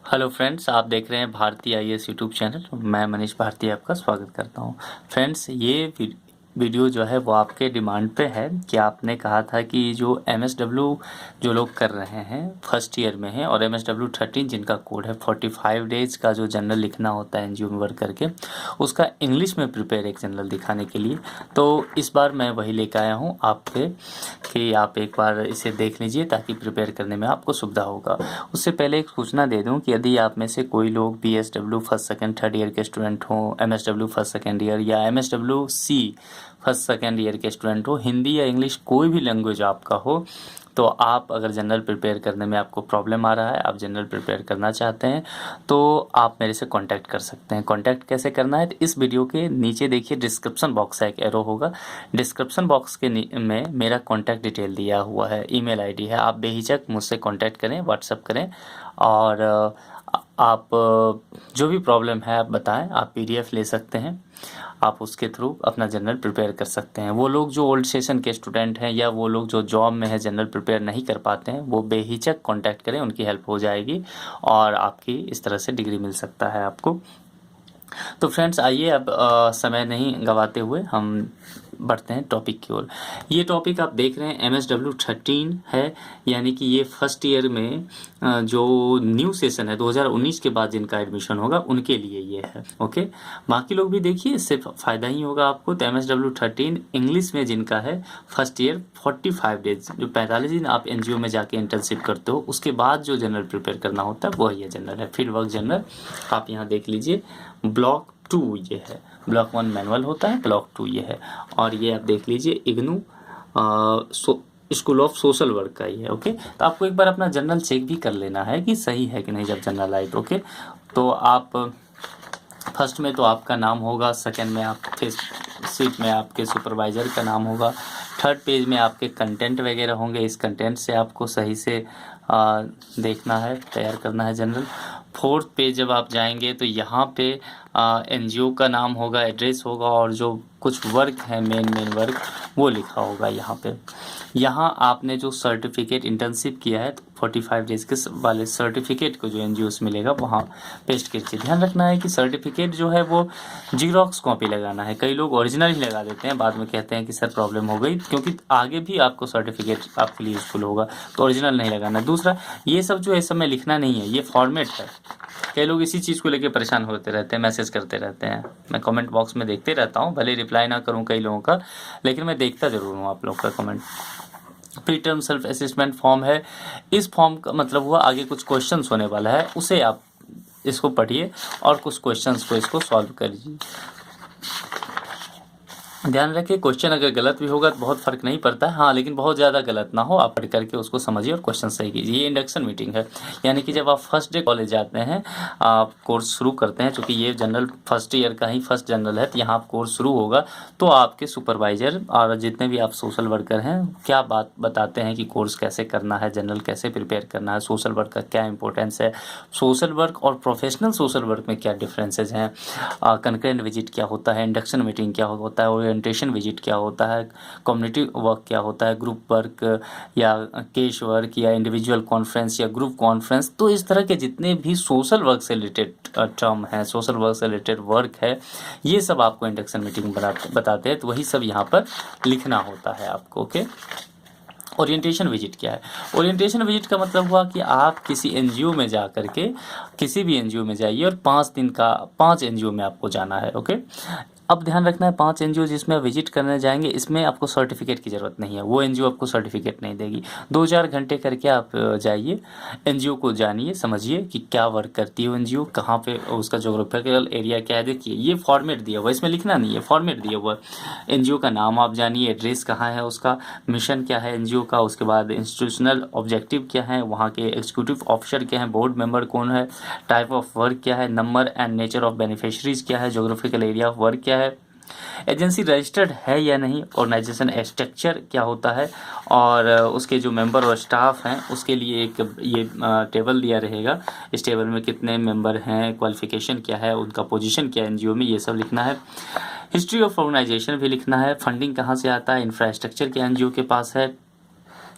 Hello friends, आप देख रहे हैं भारती आईएएस यूट्यूब चैनल। मैं मनीष भारती आपका स्वागत करता हूं। फ्रेंड्स, ये वीडियो जो है वो आपके डिमांड पे है कि आपने कहा था कि जो एमएसडब्ल्यू जो लोग कर रहे हैं फर्स्ट ईयर में है और एमएसडब्ल्यू 13 जिनका कोड है 45 डेज का जो जनरल लिखना होता है एनजीओ में वर्क करके, उसका इंग्लिश में प्रिपेयर एक जनरल दिखाने के लिए। तो इस बार मैं वही लेकर आया हूँ आप पे कि आप एक बार इसे देख लीजिए ताकि प्रिपेयर करने में आपको सुविधा होगा। उससे पहले एक सूचना दे दूं कि यदि आप में से कोई लोग BSW first second third year के स्टूडेंट हो, एमएसडब्ल्यू फर्स्ट सेकंड ईयर या एमएसडब्ल्यू सी फर्स्ट सेकंड ईयर के स्टूडेंट हो, हिंदी या इंग्लिश कोई भी लैंग्वेज आपका हो, तो आप अगर जनरल प्रिपेयर करने में आपको प्रॉब्लम आ रहा है, आप जनरल प्रिपेयर करना चाहते हैं, तो आप मेरे से कांटेक्ट कर सकते हैं। कांटेक्ट कैसे करना है, तो इस वीडियो के नीचे देखिए डिस्क्रिप्शन बॉक्स है, एक एरो होगा। डिस्क्रिप्शन बॉक्स के में मेरा कांटेक्ट डिटेल दिया हुआ है, ईमेल आईडी है। आप बेहिचक मुझसे कांटेक्ट करें, व्हाट्सएप करें और आप जो भी प्रॉब्लम है आप बताएं। आप पीडीएफ ले सकते हैं, आप उसके थ्रू अपना जनरल प्रिपेयर कर सकते हैं। वो लोग जो ओल्ड सेशन के स्टूडेंट हैं या वो लोग जो जॉब में है जनरल प्रिपेयर नहीं कर पाते हैं, वो बेहिचक कांटेक्ट करें, उनकी हेल्प हो जाएगी और आपकी इस तरह से डिग्री मिल सकता है आपको। तो फ्रेंड्स, आइए अब समय नहीं गवाते हुए हम बढ़ते हैं टॉपिक की ओर। ये टॉपिक आप देख रहे हैं एमएसडब्ल्यू 13 है, यानी कि ये फर्स्ट ईयर में जो न्यू सेशन है 2019 के बाद जिनका एडमिशन होगा उनके लिए ये है। ओके, बाकी लोग भी देखिए, इससे फ़ायदा ही होगा आपको। तो एमएसडब्ल्यू 13 इंग्लिश में जिनका है फर्स्ट ईयर 45 डेज, जो 45 दिन आप एनजीओ में जाके इंटर्नशिप करते हो, उसके बाद जो जनरल प्रिपेयर करना होता है वही ये जनरल है, फील्ड वर्क जनरल। आप यहाँ देख लीजिए, ब्लॉक 2 ये है, ब्लॉक 1 मैनुअल होता है, ब्लॉक 2 ये है। और ये आप देख लीजिए IGNOU school of social work का ही है। ओके, तो आपको एक बार अपना जनरल चेक भी कर लेना है कि सही है कि नहीं जब जनरल आए तो। ओके, तो आप फर्स्ट में तो आपका नाम होगा, सेकंड में आपके सीट में आपके सुपरवाइज़र का नाम होगा, थर्ड पेज में आपके कंटेंट वगैरह होंगे। इस कंटेंट से आपको सही से देखना है, तैयार करना है जनरल। फोर्थ पेज जब आप जाएंगे तो यहाँ पे एनजीओ का नाम होगा, एड्रेस होगा और जो कुछ वर्क है मेन वर्क वो लिखा होगा यहाँ पे। यहाँ आपने जो सर्टिफिकेट इंटर्नशिप किया है तो 45 डेज के वाले सर्टिफिकेट को जो एनजीओ से मिलेगा वहाँ पेस्ट कीजिए। ध्यान रखना है कि सर्टिफिकेट जो है वो जीरोक्स कॉपी लगाना है। कई लोग ओरिजिनल ही लगा देते हैं, बाद में कहते हैं कि सर प्रॉब्लम हो गई, क्योंकि आगे भी आपको सर्टिफिकेट आपके लिए यूजफुल होगा, तो ओरिजिनल नहीं लगाना। दूसरा, ये सब जो है इस समय लिखना नहीं है, ये फॉर्मेट है। कई लोग इसी चीज़ को लेकर परेशान होते रहते हैं, मैसेज करते रहते हैं। मैं कमेंट बॉक्स में देखते रहता हूँ, भले रिप्लाई ना करूँ कई लोगों का, लेकिन मैं देखता ज़रूर हूँ आप लोग का comment. Pre term self assessment form है। इस फॉर्म का मतलब हुआ आगे कुछ क्वेश्चंस होने वाला है, उसे आप इसको पढ़िए और कुछ क्वेश्चंस को इसको सॉल्व करिए। ध्यान रखिए, क्वेश्चन अगर गलत भी होगा तो बहुत फर्क नहीं पड़ता है, हाँ, लेकिन बहुत ज़्यादा गलत ना हो। आप पढ़ करके उसको समझिए और क्वेश्चन सही कीजिए। ये इंडक्शन मीटिंग है, यानी कि जब आप फर्स्ट डे कॉलेज जाते हैं, आप कोर्स शुरू करते हैं, चूँकि ये जनरल फर्स्ट ईयर का ही फर्स्ट जनरल है, तो यहाँ आप कोर्स शुरू होगा तो आपके सुपरवाइजर और जितने भी आप सोशल वर्कर हैं क्या बात बताते हैं कि कोर्स कैसे करना है, जनरल कैसे प्रिपेयर करना है, सोशल वर्क का क्या इंपॉर्टेंस है, सोशल वर्क और प्रोफेशनल सोशल वर्क में क्या डिफरेंसेज हैं, कंकरेंट विजिट क्या होता है, इंडक्शन मीटिंग क्या होता है, ओरिएंटेशन विजिट क्या होता है, कम्युनिटी वर्क क्या होता है, ग्रुप वर्क या केस वर्क या इंडिविजुअल कॉन्फ्रेंस या ग्रुप कॉन्फ्रेंस। तो इस तरह के जितने भी सोशल वर्क से रिलेटेड टर्म है, सोशल वर्क से रिलेटेड वर्क है, ये सब आपको इंडक्शन मीटिंग बताते हैं, तो वही सब यहाँ पर लिखना होता है आपको। ओके, ओरिएंटेशन विजिट क्या है? ओरिएंटेशन विजिट का मतलब हुआ कि आप किसी एनजीओ में जा करके, किसी भी एनजीओ में जाइए और 5 दिन का 5 एनजीओ में आपको जाना है। ओके, अब ध्यान रखना है 5 एनजीओ जिसमें आप विजिट करने जाएंगे, इसमें आपको सर्टिफिकेट की ज़रूरत नहीं है, वो एनजीओ आपको सर्टिफिकेट नहीं देगी। 2-4 घंटे करके आप जाइए, एनजीओ को जानिए, समझिए कि क्या वर्क करती है एनजीओ, कहाँ पे उसका जोग्राफिकल एरिया क्या है। देखिए ये फॉर्मेट दिया हुआ है, इसमें लिखना नहीं है, फॉर्मेट दिया हुआ है। एनजीओ का नाम आप जानिए, एड्रेस कहाँ है उसका, मिशन क्या है एनजीओ का, उसके बाद इंस्टीट्यूशनल ऑब्जेक्टिव क्या है, वहाँ के एग्जीक्यूटिव ऑफिसर क्या है, बोर्ड मेंबर कौन है, टाइप ऑफ वर्क क्या है, number and nature of beneficiaries क्या है, जोग्राफिकल एरिया ऑफ वर्क क्या है, एजेंसी रजिस्टर्ड है या नहीं, ऑर्गेनाइजेशन स्ट्रक्चर क्या होता है, और उसके जो मेंबर और स्टाफ हैं उसके लिए एक ये टेबल दिया रहेगा। इस टेबल में कितने मेंबर हैं, क्वालिफिकेशन क्या है, उनका पोजीशन क्या है एनजीओ में, ये सब लिखना है। हिस्ट्री ऑफ ऑर्गेनाइजेशन भी लिखना है, फंडिंग कहाँ से आता है, इंफ्रास्ट्रक्चर क्या एनजीओ के पास है,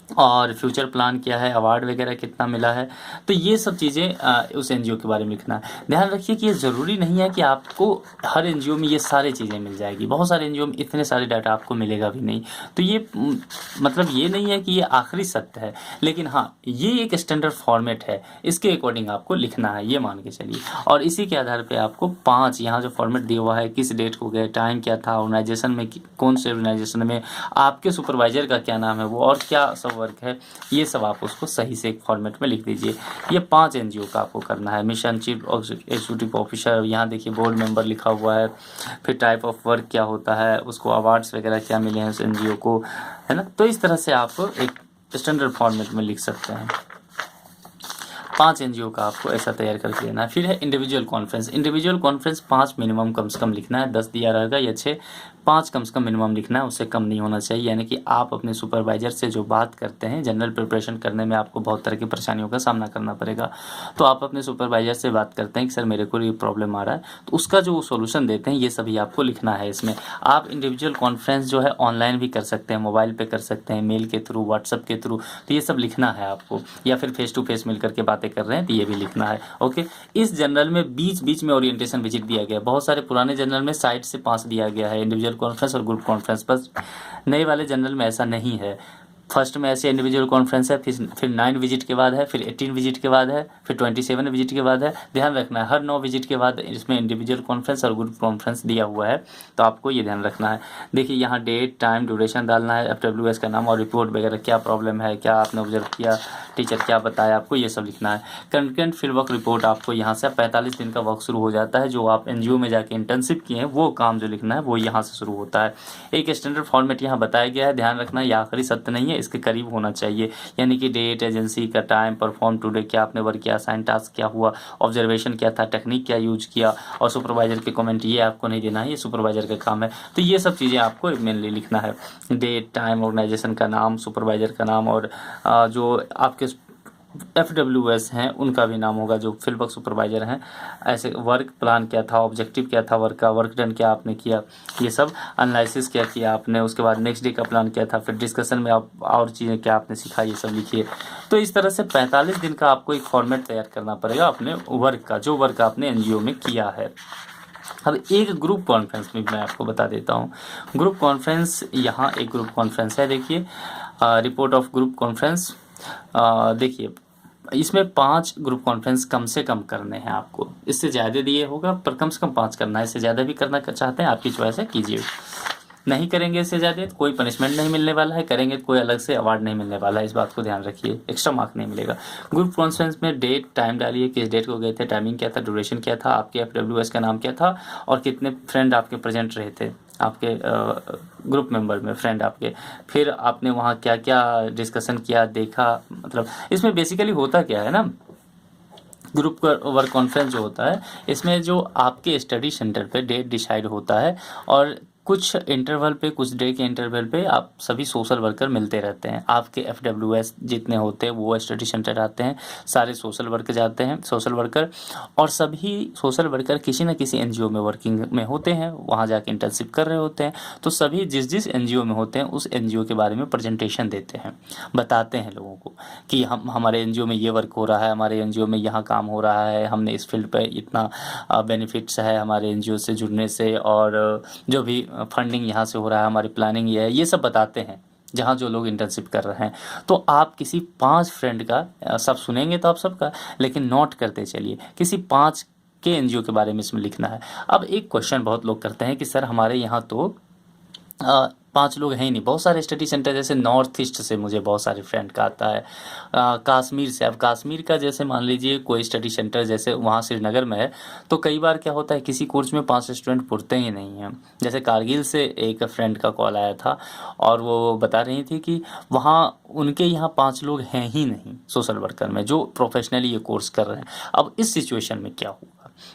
और फ्यूचर प्लान क्या है, अवार्ड वगैरह कितना मिला है। तो ये सब चीज़ें उस एनजीओ के बारे में लिखना है। ध्यान रखिए कि ये ज़रूरी नहीं है कि आपको हर एनजीओ में ये सारी चीज़ें मिल जाएगी। बहुत सारे एनजीओ में इतने सारे डाटा आपको मिलेगा भी नहीं। तो ये मतलब ये नहीं है कि ये आखिरी सत्य है, लेकिन हाँ ये एक स्टैंडर्ड फॉर्मेट है, इसके अकॉर्डिंग आपको लिखना है, ये मान के चलिए। और इसी के आधार पर आपको 5 यहाँ जो फॉर्मेट दिया हुआ है, किस डेट को गए, टाइम क्या था, ऑर्गेनाइजेशन में कौन से ऑर्गेनाइजेशन में, आपके सुपरवाइजर का क्या नाम है वो, और क्या सब वर्क है, ये सब आप उसको सही से एक फॉर्मेट में लिख दीजिए। ये 5 एनजीओ का आपको करना है। मिशन चीफ एग्जीक्यूटिव ऑफिसर, यहाँ देखिए बोर्ड मेंबर लिखा हुआ है, फिर टाइप ऑफ वर्क क्या होता है, उसको अवार्ड्स वगैरह क्या मिले हैं उस एनजीओ को, है ना। तो इस तरह से आप एक स्टैंडर्ड फॉर्मेट में लिख सकते हैं। 5 एनजीओ का आपको ऐसा तैयार करके लेना है। फिर है individual conference. Individual conference 5 minimum कम से कम लिखना है। 10 दिया रहेगा या 6, 5 कम से कम मिनिमम लिखना है, उससे कम नहीं होना चाहिए। यानी कि आप अपने सुपरवाइजर से जो बात करते हैं, जनरल प्रिपरेशन करने में आपको बहुत तरह की परेशानियों का सामना करना पड़ेगा। तो आप अपने सुपरवाइजर से बात करते हैं कि सर मेरे को ये प्रॉब्लम आ रहा है, तो उसका जो सोल्यूशन देते हैं ये सभी आपको लिखना है इसमें। आप इंडिविजुअल कॉन्फ्रेंस जो है ऑनलाइन भी कर सकते हैं, मोबाइल पे कर सकते हैं, मेल के थ्रू, व्हाट्सएप के थ्रू, तो ये सब लिखना है आपको। या फिर फेस टू फेस मिल करके बातें कर रहे हैं तो ये भी लिखना है। ओके। इस जनरल में बीच बीच में ओरिएंटेशन विजिट दिया गया है। बहुत सारे पुराने जनरल में साइड से 5 दिया गया है, इंडिविजुअल कॉन्फ्रेंस और ग्रुप कॉन्फ्रेंस, बस नए वाले जनरल में ऐसा नहीं है। फर्स्ट में ऐसे इंडिविजुअल कॉन्फ्रेंस है, फिर 9 विजिट के बाद है, फिर 18 विजिट के बाद है, फिर 27 विजिट के बाद है। ध्यान रखना है हर 9 विजिट के बाद इसमें इंडिविजुअल कॉन्फ्रेंस और ग्रुप कॉन्फ्रेंस दिया हुआ है, तो आपको ये ध्यान रखना है। देखिए यहाँ डेट, टाइम, ड्यूरेशन डालना है, FWS का नाम और रिपोर्ट वगैरह, क्या प्रॉब्लम है, क्या आपने ऑब्जर्व किया, टीचर क्या बताया आपको, ये सब लिखना है। कंटेंट फील्ड वर्क रिपोर्ट आपको यहाँ से 45 दिन का वर्क शुरू हो जाता है। जो आप एनजीओ में जाके इंटर्नशिप किए हैं वो काम जो लिखना है वो यहाँ से शुरू होता है। एक स्टैंडर्ड फॉर्मेट यहाँ बताया गया है, ध्यान रखना ये आखिरी सत्य नहीं है, इसके करीब होना चाहिए। यानी कि डेट, एजेंसी का टाइम, परफॉर्म टुडे, क्या आपने वर्क किया, साइन टास्क क्या हुआ, ऑब्जर्वेशन क्या था, टेक्निक क्या यूज किया, और सुपरवाइजर के कमेंट ये आपको नहीं देना है, ये सुपरवाइजर का काम है। तो ये सब चीज़ें आपको मेनली लिखना है। डेट, टाइम, ऑर्गेनाइजेशन का नाम, सुपरवाइजर का नाम, और जो आपके FWS हैं उनका भी नाम होगा, जो फील्ड वर्क सुपरवाइजर हैं। ऐसे वर्क प्लान क्या था, ऑब्जेक्टिव क्या था वर्क का, वर्क डन क्या आपने किया, ये सब एनालिसिस क्या किया आपने, उसके बाद नेक्स्ट डे का प्लान क्या था, फिर डिस्कशन में आप और चीज़ें क्या आपने सीखा, ये सब लिखिए। तो इस तरह से 45 दिन का आपको एक फॉर्मेट तैयार करना पड़ेगा अपने वर्क का, जो वर्क आपने एनजीओ में किया है। अब एक ग्रुप कॉन्फ्रेंस में मैं आपको बता देता हूँ। ग्रुप कॉन्फ्रेंस, यहाँ एक ग्रुप कॉन्फ्रेंस है, देखिए रिपोर्ट ऑफ ग्रुप कॉन्फ्रेंस। देखिए इसमें 5 ग्रुप कॉन्फ्रेंस कम से कम करने हैं आपको, इससे ज़्यादा दिए होगा पर कम से कम 5 करना है। इससे ज़्यादा भी करना चाहते हैं आपकी चॉइस है, कीजिए। नहीं करेंगे इससे ज़्यादा तो कोई पनिशमेंट नहीं मिलने वाला है, करेंगे तो कोई अलग से अवार्ड नहीं मिलने वाला है, इस बात को ध्यान रखिए, एक्स्ट्रा मार्क नहीं मिलेगा। ग्रुप कॉन्फ्रेंस में डेट, टाइम डालिए, किस डेट को गए थे, टाइमिंग क्या था, ड्यूरेशन क्या था, आपके FWS का नाम क्या था, और कितने फ्रेंड आपके प्रेजेंट रहे थे आपके ग्रुप मेंबर में, फ्रेंड आपके। फिर आपने वहाँ क्या क्या डिस्कशन किया, देखा, मतलब इसमें बेसिकली होता क्या है ना, ग्रुप वर्क कॉन्फ्रेंस जो होता है इसमें जो आपके स्टडी सेंटर पे डेट डिसाइड होता है, और कुछ इंटरवल पे, कुछ डे के इंटरवल पे आप सभी सोशल वर्कर मिलते रहते हैं। आपके FWS जितने होते हैं वो स्टडी सेंटर आते हैं, सारे सोशल वर्कर जाते हैं, सोशल वर्कर, और सभी सोशल वर्कर किसी न किसी एनजीओ में वर्किंग में होते हैं, वहाँ जाके इंटर्नशिप कर रहे होते हैं। तो सभी जिस जिस एनजीओ में होते हैं उस एनजीओ के बारे में प्रेजेंटेशन देते हैं, बताते हैं लोगों को कि हमारे एनजीओ में ये वर्क हो रहा है, हमारे एनजीओ में यहाँ काम हो रहा है, हमने इस फील्ड पर इतना बेनिफिट्स है हमारे एनजीओ से जुड़ने से, और जो भी फंडिंग यहाँ से हो रहा है, हमारी प्लानिंग ये है, ये सब बताते हैं जहाँ जो लोग इंटर्नशिप कर रहे हैं। तो आप किसी 5 फ्रेंड का, सब सुनेंगे तो आप सबका, लेकिन नोट करते चलिए, किसी 5 के एनजीओ के बारे में इसमें लिखना है। अब एक क्वेश्चन बहुत लोग करते हैं कि सर हमारे यहाँ तो 5 लोग हैं ही नहीं, बहुत सारे स्टडी सेंटर, जैसे नॉर्थ ईस्ट से मुझे बहुत सारे फ्रेंड का आता है, कश्मीर से। अब कश्मीर का जैसे मान लीजिए कोई स्टडी सेंटर जैसे वहाँ श्रीनगर में है, तो कई बार क्या होता है किसी कोर्स में 5 स्टूडेंट पुरते ही नहीं हैं। जैसे कारगिल से एक फ्रेंड का कॉल आया था और वो बता रही थी कि वहाँ उनके यहाँ 5 लोग हैं ही नहीं सोशल वर्कर में, जो प्रोफेशनली ये कोर्स कर रहे हैं। अब इस सिचुएशन में क्या होगा,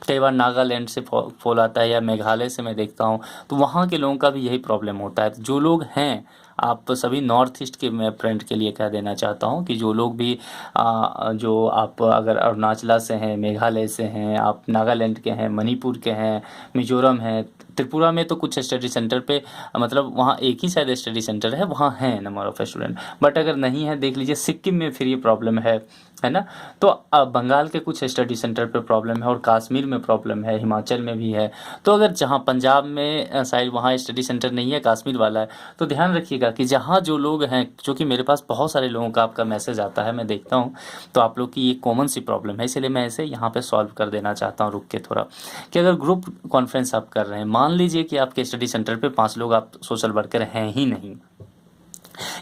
कई बार नागालैंड से फॉल आता है, या मेघालय से मैं देखता हूँ, तो वहाँ के लोगों का भी यही प्रॉब्लम होता है। जो लोग हैं आप सभी नॉर्थ ईस्ट के मैं फ्रेंड के लिए कह देना चाहता हूँ कि जो लोग भी जो आप अगर अरुणाचल से हैं, मेघालय से हैं, आप नागालैंड के हैं, मणिपुर के हैं, मिजोरम हैं, त्रिपुरा में तो कुछ स्टडी सेंटर पे मतलब वहाँ एक ही शायद स्टडी सेंटर है, वहाँ है नंबर ऑफ स्टूडेंट, बट अगर नहीं है देख लीजिए सिक्किम में फिर ये प्रॉब्लम है ना। तो बंगाल के कुछ स्टडी सेंटर पे प्रॉब्लम है और कश्मीर में प्रॉब्लम है, हिमाचल में भी है। तो अगर जहाँ पंजाब में शायद वहाँ स्टडी सेंटर नहीं है, कश्मीर वाला है, तो ध्यान रखिएगा कि जहाँ जो लोग हैं, क्योंकि मेरे पास बहुत सारे लोगों का आपका मैसेज आता है, मैं देखता हूँ, तो आप लोग की ये कॉमन सी प्रॉब्लम है, इसलिए मैं इसे यहाँ पे सॉल्व कर देना चाहता हूँ रुक के थोड़ा। कि अगर ग्रुप कॉन्फ्रेंस आप कर रहे हैं, मान लीजिए कि आपके स्टडी सेंटर पे 5 लोग आप सोशल वर्कर हैं ही नहीं,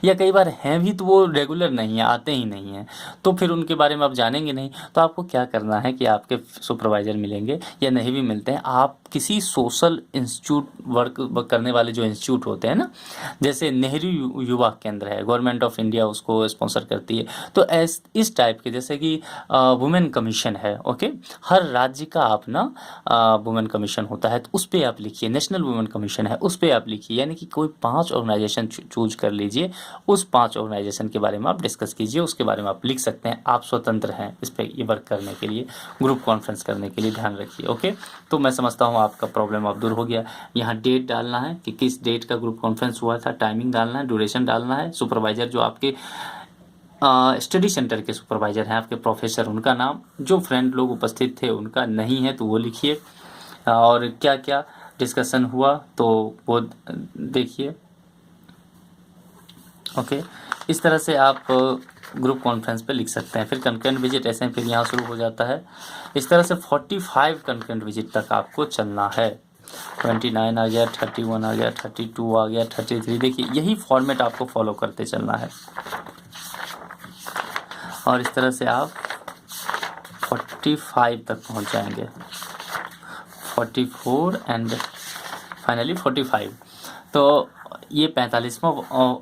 या कई बार हैं भी तो वो रेगुलर नहीं है, आते ही नहीं हैं, तो फिर उनके बारे में आप जानेंगे नहीं। तो आपको क्या करना है कि आपके सुपरवाइज़र मिलेंगे या नहीं भी मिलते हैं, आप किसी सोशल इंस्टीट्यूट वर्क करने वाले जो इंस्टीट्यूट होते हैं ना, जैसे नेहरू युवा केंद्र है, गवर्नमेंट ऑफ इंडिया उसको स्पॉन्सर करती है, तो इस टाइप के, जैसे कि वुमेन कमीशन है, ओके, हर राज्य का अपना वुमेन कमीशन होता है, तो उस पर आप लिखिए, नेशनल वुमेन कमीशन है उस पर आप लिखिए, यानी कि कोई 5 ऑर्गेनाइजेशन चूज कर लीजिए, उस 5 ऑर्गेनाइजेशन के बारे में आप डिस्कस कीजिए, उसके बारे में आप लिख सकते हैं, आप स्वतंत्र हैं इस पर ये वर्क करने के लिए, ग्रुप कॉन्फ्रेंस करने के लिए, ध्यान रखिए। ओके, तो मैं समझता हूँ आपका प्रॉब्लम अब दूर हो गया। यहाँ डेट डालना है कि किस डेट का ग्रुप कॉन्फ्रेंस हुआ था, टाइमिंग डालना है, ड्यूरेशन डालना है, सुपरवाइजर जो आपके स्टडी सेंटर के सुपरवाइजर हैं, आपके प्रोफेसर, उनका नाम, जो फ्रेंड लोग उपस्थित थे उनका नहीं है तो वो लिखिए, और क्या क्या डिस्कशन हुआ तो वो देखिए। ओके, इस तरह से आप ग्रुप कॉन्फ्रेंस पे लिख सकते हैं। फिर कंकरेंट विजिट ऐसे फिर यहाँ शुरू हो जाता है। इस तरह से 45 कंकरेंट विजिट तक आपको चलना है। 29 आ गया, 31 आ गया, 32 आ गया, 33, देखिए यही फॉर्मेट आपको फॉलो करते चलना है, और इस तरह से आप 45 तक पहुँच जाएंगे, 44 एंड फाइनली 45। तो ये 45वां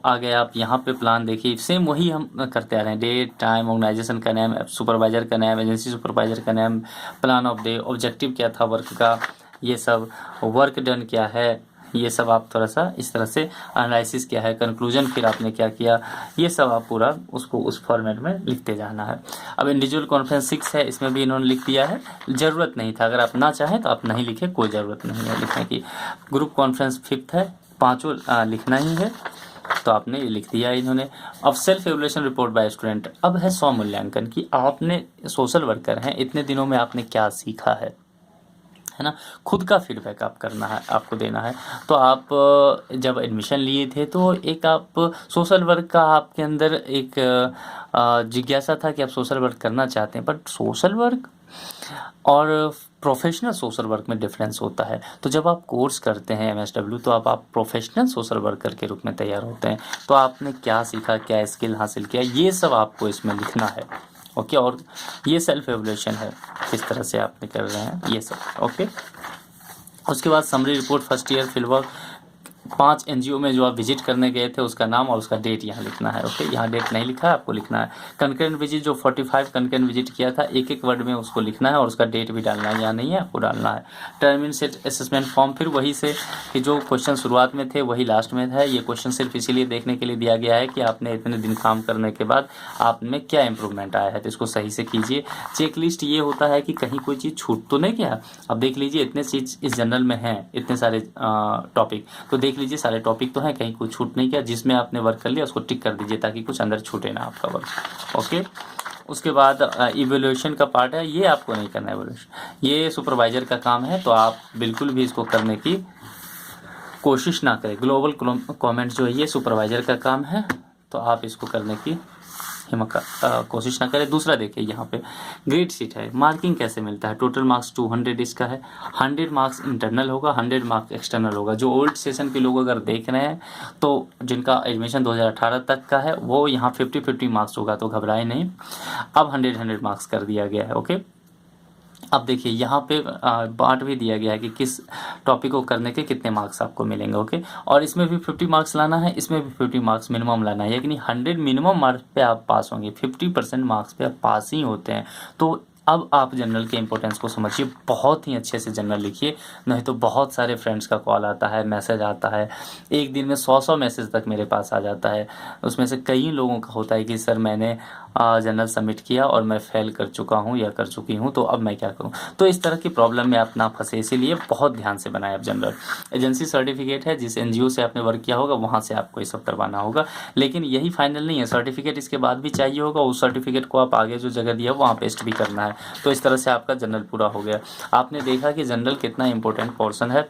आ गया। आप यहाँ पे प्लान देखिए, सेम वही हम करते आ रहे हैं, डेट, टाइम, ऑर्गेनाइजेशन का नेम, सुपरवाइजर का नेम, एजेंसी सुपरवाइजर का name, plan of day, objective क्या था वर्क का, ये सब, वर्क डन क्या है, ये सब आप थोड़ा सा इस तरह से, एनालिसिस क्या है, कंक्लूजन फिर आपने क्या किया, ये सब आप पूरा उसको उस फॉर्मेट में लिखते जाना है। अब इंडिविजुअल कॉन्फ्रेंस 6 है, इसमें भी इन्होंने लिख दिया है, ज़रूरत नहीं था, अगर आप ना चाहें तो आप नहीं लिखें, कोई ज़रूरत नहीं है लिखने की। ग्रुप कॉन्फ्रेंस 5 है, 5 लिखना ही है, तो आपने ये लिख दिया इन्होंने। अब self evolution report by student, अब है स्वमूल्यांकन कि आपने सोशल वर्कर हैं, इतने दिनों में आपने क्या सीखा है ना, खुद का फीडबैक आप करना है, आपको देना है। तो आप जब एडमिशन लिए थे तो एक आप सोशल वर्क का आपके अंदर एक जिज्ञासा था कि आप सोशल वर्क करना चाहते हैं, बट सोशल वर्क और प्रोफेशनल सोशल वर्क में डिफरेंस होता है। तो जब आप कोर्स करते हैं MSW, तो आप प्रोफेशनल सोशल वर्कर के रूप में तैयार होते हैं। तो आपने क्या सीखा, क्या स्किल हासिल किया, ये सब आपको इसमें लिखना है। ओके, और ये सेल्फ एवल्यूशन है, किस तरह से आपने कर रहे हैं ये सब। ओके, उसके बाद summary report first year field work, 5 NGO में जो आप विजिट करने गए थे उसका नाम और उसका डेट यहाँ लिखना है। ओके, यहाँ डेट नहीं लिखा है, आपको लिखना है। कंकरेंट विजिट जो 45 कंकरेंट विजिट किया था, एक एक वर्ड में उसको लिखना है और उसका डेट भी डालना है, यहाँ नहीं है आपको डालना है। टर्मिन सेट असेसमेंट फॉर्म, फिर वही से कि जो क्वेश्चन शुरुआत में थे वही लास्ट में है। ये क्वेश्चन सिर्फ इसीलिए देखने के लिए दिया गया है कि आपने इतने दिन काम करने के बाद आप में क्या इंप्रूवमेंट आया है, तो इसको सही से कीजिए। चेक लिस्ट ये होता है कि कहीं कोई चीज़ छूट तो नहीं गया। अब देख लीजिए इतने चीज़ इस जनरल में हैं, इतने सारे टॉपिक, तो देख लीजिए सारे टॉपिक तो हैं, कहीं कुछ छूट नहीं किया, जिसमें आपने वर्क कर लिया उसको टिक कर दीजिए ताकि कुछ अंदर छूटे ना आपका वर्क। ओके, उसके बाद इवैल्यूएशन का पार्ट है, ये आपको नहीं करना है इवैल्यूएशन, ये सुपरवाइजर का काम है, तो आप बिल्कुल भी इसको करने की कोशिश ना करें। ग्लोबल कमेंट जो है ये सुपरवाइजर का काम है, तो आप इसको करने की कोशिश ना करें। दूसरा देखिए यहाँ पे ग्रेड शीट है, मार्किंग कैसे मिलता है, टोटल मार्क्स 200 इसका है, 100 मार्क्स इंटरनल होगा, 100 मार्क्स एक्सटर्नल होगा। जो ओल्ड सेशन के लोग अगर देख रहे हैं तो जिनका एडमिशन 2018 तक का है वो यहाँ 50-50 मार्क्स होगा, तो घबराए नहीं। अब 100 मार्क्स कर दिया गया है। ओके, अब देखिए यहाँ पे बांट भी दिया गया है कि किस टॉपिक को करने के कितने मार्क्स आपको मिलेंगे। ओके, और इसमें भी 50 मार्क्स लाना है, इसमें भी 50 मार्क्स मिनिमम लाना है, यानी 100 मिनिमम मार्क्स पे आप पास होंगे, 50% मार्क्स पे आप पास ही होते हैं। तो अब आप जनरल के इंपॉर्टेंस को समझिए, बहुत ही अच्छे से जनरल लिखिए, नहीं तो बहुत सारे फ्रेंड्स का कॉल आता है, मैसेज आता है, एक दिन में 100 मैसेज तक मेरे पास आ जाता है। उसमें से कई लोगों का होता है कि सर मैंने जनरल सबमिट किया और मैं फेल कर चुका हूँ या कर चुकी हूँ, तो अब मैं क्या करूँ। तो इस तरह की प्रॉब्लम में आप ना फंसे, इसीलिए बहुत ध्यान से बनाएं आप जनरल। एजेंसी सर्टिफिकेट है, जिस एनजीओ से आपने वर्क किया होगा वहाँ से आपको ये सब करवाना होगा, लेकिन यही फाइनल नहीं है, सर्टिफिकेट इसके बाद भी चाहिए होगा। उस सर्टिफिकेट को आप आगे जो जगह दिया वहाँ पेस्ट भी करना है। तो इस तरह से आपका जनरल पूरा हो गया। आपने देखा कि जनरल कितना इंपॉर्टेंट पोर्शन है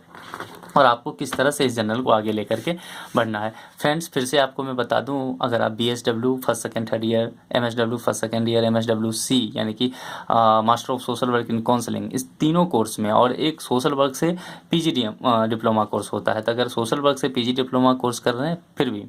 और आपको किस तरह से इस जनरल को आगे लेकर के बढ़ना है। फ्रेंड्स, फिर से आपको मैं बता दूं, अगर आप BSW first second third year, MSW first second year, MSWC यानी कि master of social work in counselling, इस तीनों कोर्स में, और एक सोशल वर्क से PG डिप्लोमा कोर्स होता है, तो अगर सोशल वर्क से PG डिप्लोमा कोर्स कर रहे हैं, फिर भी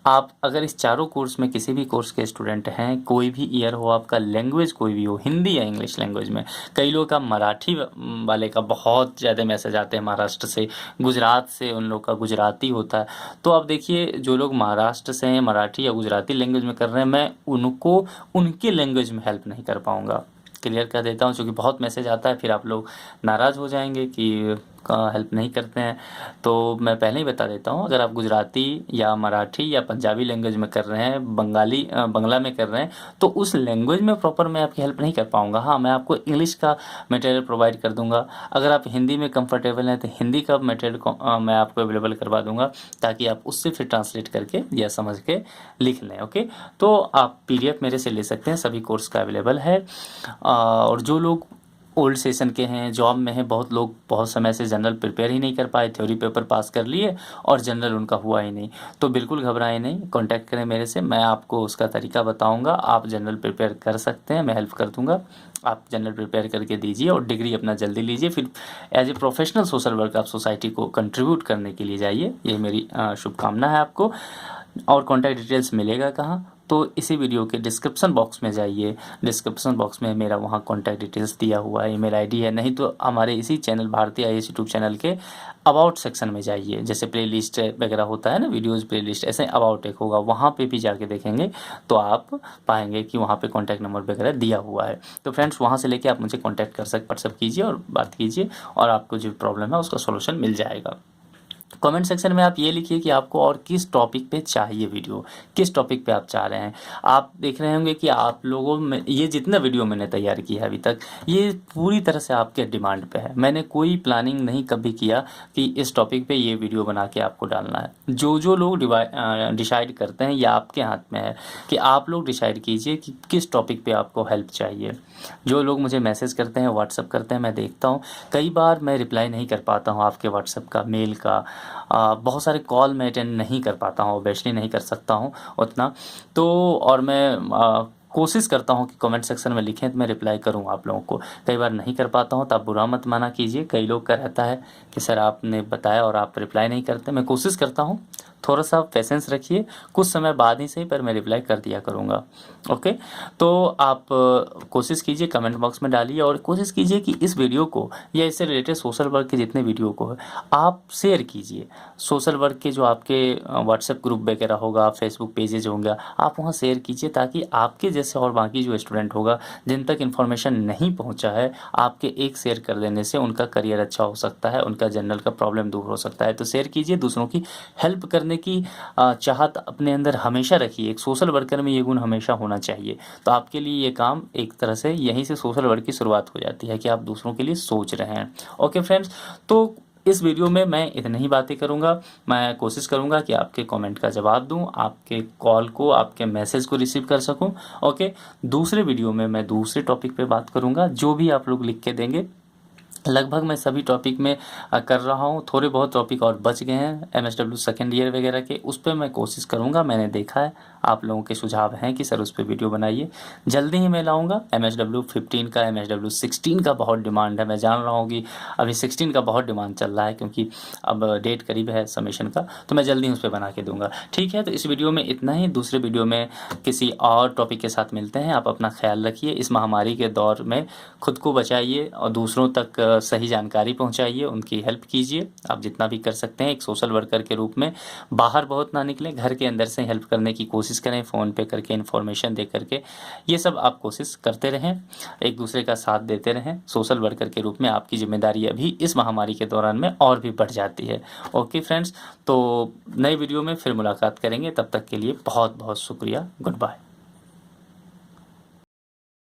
आप अगर इस चारों कोर्स में किसी भी कोर्स के स्टूडेंट हैं, कोई भी ईयर हो आपका, लैंग्वेज कोई भी हो, हिंदी या इंग्लिश लैंग्वेज में, कई लोग का मराठी वाले का बहुत ज़्यादा मैसेज आते हैं, महाराष्ट्र से, गुजरात से, उन लोग का गुजराती होता है। तो आप देखिए, जो लोग महाराष्ट्र से हैं, मराठी या गुजराती लैंग्वेज में कर रहे हैं, मैं उनको उनके लैंग्वेज में हेल्प नहीं कर पाऊँगा। क्लियर कर देता हूँ, क्योंकि बहुत मैसेज आता है, फिर आप लोग नाराज़ हो जाएंगे कि का हेल्प नहीं करते हैं। तो मैं पहले ही बता देता हूँ, अगर आप गुजराती या मराठी या पंजाबी लैंग्वेज में कर रहे हैं, बंगला में कर रहे हैं, तो उस लैंग्वेज में प्रॉपर मैं आपकी हेल्प नहीं कर पाऊँगा। हाँ, मैं आपको इंग्लिश का मटेरियल प्रोवाइड कर दूँगा। अगर आप हिंदी में कंफर्टेबल हैं तो हिंदी का मटेरियल को मैं आपको अवेलेबल करवा दूँगा, ताकि आप उससे फिर ट्रांसलेट करके या समझ के लिख लें। ओके, तो आप PDF मेरे से ले सकते हैं, सभी कोर्स का अवेलेबल है। और जो लोग ओल्ड सेशन के हैं, जॉब में हैं, बहुत लोग बहुत समय से जनरल प्रिपेयर ही नहीं कर पाए, थ्योरी पेपर पास कर लिए और जनरल उनका हुआ ही नहीं, तो बिल्कुल घबराएं नहीं, कांटेक्ट करें मेरे से, मैं आपको उसका तरीका बताऊंगा। आप जनरल प्रिपेयर कर सकते हैं, मैं हेल्प कर दूंगा। आप जनरल प्रिपेयर करके दीजिए और डिग्री अपना जल्दी लीजिए, फिर as a professional social work आप सोसाइटी को कंट्रीब्यूट करने के लिए जाइए। ये मेरी शुभकामना है आपको। और कॉन्टैक्ट डिटेल्स मिलेगा कहाँ, तो इसी वीडियो के डिस्क्रिप्शन बॉक्स में जाइए, डिस्क्रिप्शन बॉक्स में मेरा वहाँ कॉन्टैक्ट डिटेल्स दिया हुआ है, ईमेल आईडी है, नहीं तो हमारे इसी चैनल भारतीय IAS यूट्यूब चैनल के अबाउट सेक्शन में जाइए। जैसे प्लेलिस्ट वगैरह होता है ना, वीडियोज़ प्लेलिस्ट, ऐसे अबाउट एक होगा, वहाँ पे भी जाके देखेंगे तो आप पाएंगे कि वहाँ पे कॉन्टैक्ट नंबर वगैरह दिया हुआ है। तो फ्रेंड्स, वहाँ से लेके आप मुझे कॉन्टैक्ट कर व्हाट्सअप कीजिए और बात कीजिए, और आपको जो प्रॉब्लम है उसका सोल्यूशन मिल जाएगा। कमेंट सेक्शन में आप ये लिखिए कि आपको और किस टॉपिक पे चाहिए वीडियो, किस टॉपिक पे आप चाह रहे हैं। आप देख रहे होंगे कि आप लोगों में ये जितना वीडियो मैंने तैयार किया है अभी तक, ये पूरी तरह से आपके डिमांड पे है। मैंने कोई प्लानिंग नहीं कभी किया कि इस टॉपिक पे ये वीडियो बना के आपको डालना है। जो लोग डिसाइड करते हैं, ये आपके हाथ में है कि आप लोग डिसाइड कीजिए कि किस टॉपिक पे आपको हेल्प चाहिए। जो लोग मुझे मैसेज करते हैं, व्हाट्सअप करते हैं, मैं देखता हूँ, कई बार मैं रिप्लाई नहीं कर पाता हूँ आपके व्हाट्सअप का, मेल का, बहुत सारे कॉल मैं अटेंड नहीं कर पाता हूँ, ऑब्वियसली नहीं कर सकता हूँ उतना। तो और मैं कोशिश करता हूँ कि कमेंट सेक्शन में लिखें तो मैं रिप्लाई करूँ आप लोगों को। कई बार नहीं कर पाता हूँ तो आप बुरा मत माना कीजिए। कई लोग का रहता है कि सर आपने बताया और आप रिप्लाई नहीं करते। मैं कोशिश करता हूँ, थोड़ा सा पेशेंस रखिए, कुछ समय बाद ही सही पर मैं रिप्लाई कर दिया करूँगा। ओके, तो आप कोशिश कीजिए, कमेंट बॉक्स में डालिए, और कोशिश कीजिए कि इस वीडियो को या इससे रिलेटेड सोशल वर्क के जितने वीडियो को है आप शेयर कीजिए। सोशल वर्क के जो आपके व्हाट्सएप ग्रुप वगैरह होगा, फेसबुक पेजेज होंगे, आप वहाँ शेयर कीजिए, ताकि आपके जैसे और बाकी जो स्टूडेंट होगा जिन तक इन्फॉर्मेशन नहीं पहुँचा है, आपके एक शेयर कर देने से उनका करियर अच्छा हो सकता है, उनका जनरल का प्रॉब्लम दूर हो सकता है। तो शेयर कीजिए, दूसरों की हेल्प करने की चाहत अपने अंदर हमेशा रखिए। एक सोशल वर्कर में ये गुण हमेशा होना चाहिए। तो आपके लिए ये काम एक तरह से यहीं से सोशल वर्क की शुरुआत हो जाती है कि आप दूसरों के लिए सोच रहे हैं। ओके फ्रेंड्स, तो इस वीडियो में मैं इतनी ही बातें करूंगा। मैं कोशिश करूंगा कि आपके कमेंट का जवाब दूं, आपके कॉल को, आपके मैसेज को रिसीव कर सकूं। ओके, दूसरे वीडियो में मैं दूसरे टॉपिक पे बात करूंगा, जो भी आप लोग लिख के देंगे। लगभग मैं सभी टॉपिक में कर रहा हूँ, थोड़े बहुत टॉपिक और बच गए हैं MSW सेकेंड ईयर वगैरह के, उस पर मैं कोशिश करूँगा। मैंने देखा है आप लोगों के सुझाव हैं कि सर उस पर वीडियो बनाइए, जल्दी ही मैं लाऊंगा। MSW 15 का, MSW 16 का बहुत डिमांड है। मैं जान रहा हूँ कि अभी 16 का बहुत डिमांड चल रहा है, क्योंकि अब डेट करीब है सबमिशन का, तो मैं जल्दी उस पर बना के दूँगा। ठीक है, तो इस वीडियो में इतना ही। दूसरे वीडियो में किसी और टॉपिक के साथ मिलते हैं। आप अपना ख्याल रखिए, इस महामारी के दौर में खुद को बचाइए और दूसरों तक सही जानकारी पहुंचाइए, उनकी हेल्प कीजिए। आप जितना भी कर सकते हैं एक सोशल वर्कर के रूप में, बाहर बहुत ना निकलें, घर के अंदर से हेल्प करने की कोशिश करें, फ़ोन पे करके, इन्फॉर्मेशन दे करके, ये सब आप कोशिश करते रहें, एक दूसरे का साथ देते रहें। सोशल वर्कर के रूप में आपकी जिम्मेदारी अभी इस महामारी के दौरान में और भी बढ़ जाती है। ओके फ्रेंड्स, तो नए वीडियो में फिर मुलाकात करेंगे, तब तक के लिए बहुत बहुत शुक्रिया। Good bye.